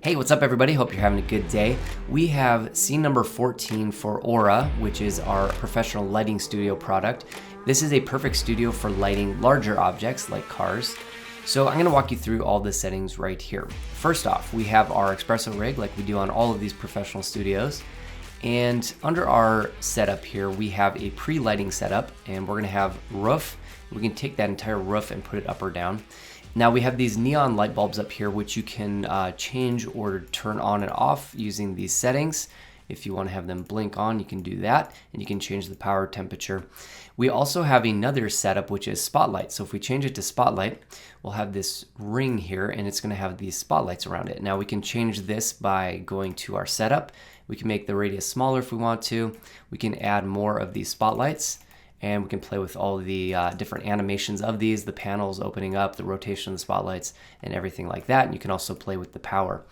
Hey, what's up everybody? Hope you're having a good day. We have scene number 14 for Aura, which is our professional lighting studio product. This is a perfect studio for lighting larger objects like cars. So I'm gonna walk you through all the settings right here. First off, we have our espresso rig like we do on all of these professional studios. And under our setup here, we have a pre-lighting setup, and we're gonna have roof. We can take that entire roof and put it up or down. Now we have these neon light bulbs up here, which you can change or turn on and off using these settings. If you want to have them blink on, you can do that, and you can change the power temperature. We also have another setup, which is spotlight. So if we change it to spotlight, we'll have this ring here, and it's going to have these spotlights around it. Now we can change this by going to our setup. We can make the radius smaller if we want to. We can add more of these spotlights, and we can play with all the different animations of these, the panels opening up, the rotation of the spotlights, and everything like that. And you can also play with the power.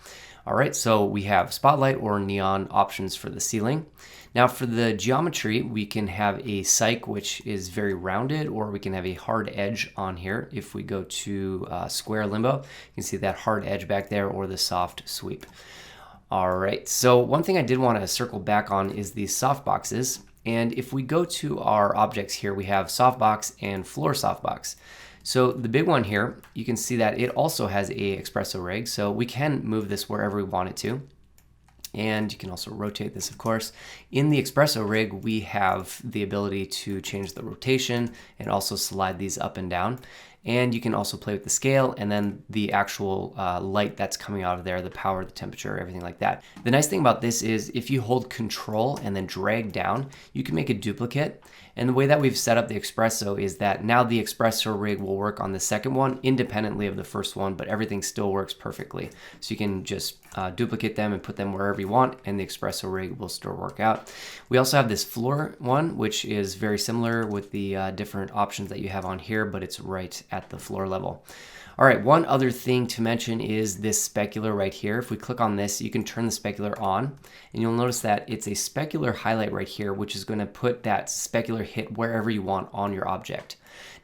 All right, so we have spotlight or neon options for the ceiling. Now for the geometry, we can have a cyc, which is very rounded, or we can have a hard edge on here. If we go to square limbo, you can see that hard edge back there, or the soft sweep. All right, so one thing I did want to circle back on is these softboxes. And if we go to our objects here, we have softbox and floor softbox. So the big one here, you can see that it also has a espresso rig, so we can move this wherever we want it to. And you can also rotate this, of course. In the espresso rig, we have the ability to change the rotation and also slide these up and down. And you can also play with the scale and then the actual light that's coming out of there, the power, the temperature, everything like that. The nice thing about this is if you hold control and then drag down, you can make a duplicate. And the way that we've set up the espresso is that now the espresso rig will work on the second one independently of the first one, but everything still works perfectly. So you can just duplicate them and put them wherever you want, and the espresso rig will still work out. We also have this floor one, which is very similar with the different options that you have on here, but it's right at the floor level. All right, one other thing to mention is this specular right here. If we click on this, you can turn the specular on, and you'll notice that it's a specular highlight right here, which is going to put that specular hit wherever you want on your object.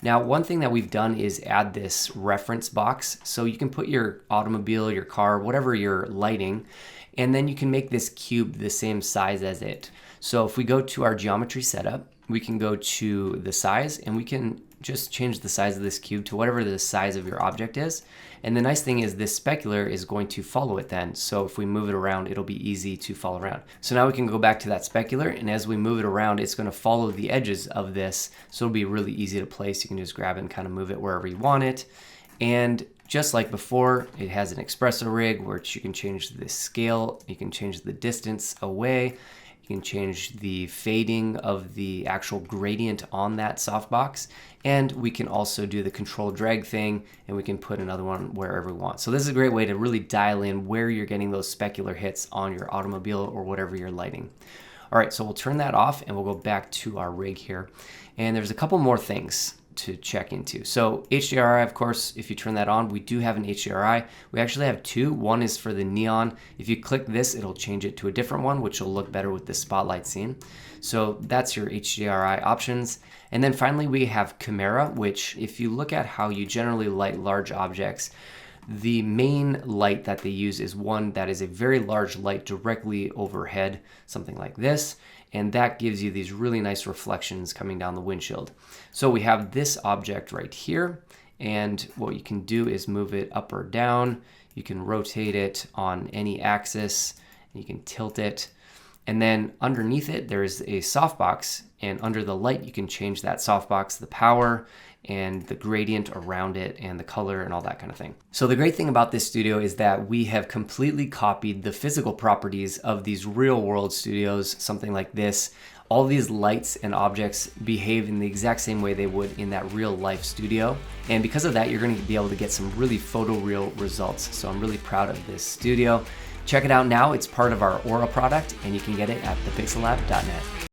Now, one thing that we've done is add this reference box, so you can put your automobile, your car, whatever you're lighting, and then you can make this cube the same size as it. So if we go to our geometry setup, we can go to the size, and we can just change the size of this cube to whatever the size of your object is. And the nice thing is this specular is going to follow it then. So if we move it around, it'll be easy to follow around. So now we can go back to that specular, and as we move it around, it's going to follow the edges of this. So it'll be really easy to place. You can just grab it and kind of move it wherever you want it. And just like before, it has an espresso rig, which you can change the scale, you can change the distance away. You can change the fading of the actual gradient on that softbox, and we can also do the control drag thing, and we can put another one wherever we want. So this is a great way to really dial in where you're getting those specular hits on your automobile or whatever you're lighting. All right, so we'll turn that off and we'll go back to our rig here. And there's a couple more things to check into. So HDRI, of course, if you turn that on, we do have an HDRI. We actually have two. One is for the neon. If you click this, it'll change it to a different one, which will look better with the spotlight scene. So that's your HDRI options. And then finally, we have camera, which if you look at how you generally light large objects, the main light that they use is one that is a very large light directly overhead, something like this. And that gives you these really nice reflections coming down the windshield. So we have this object right here, and what you can do is move it up or down. You can rotate it on any axis, you can tilt it. And then underneath it, there's a softbox, and under the light, you can change that softbox, the power, and the gradient around it, and the color, and all that kind of thing. So the great thing about this studio is that we have completely copied the physical properties of these real world studios, something like this. All these lights and objects behave in the exact same way they would in that real life studio. And because of that, you're going to be able to get some really photoreal results. So I'm really proud of this studio. Check it out now. It's part of our Aura product, and you can get it at thepixellab.net.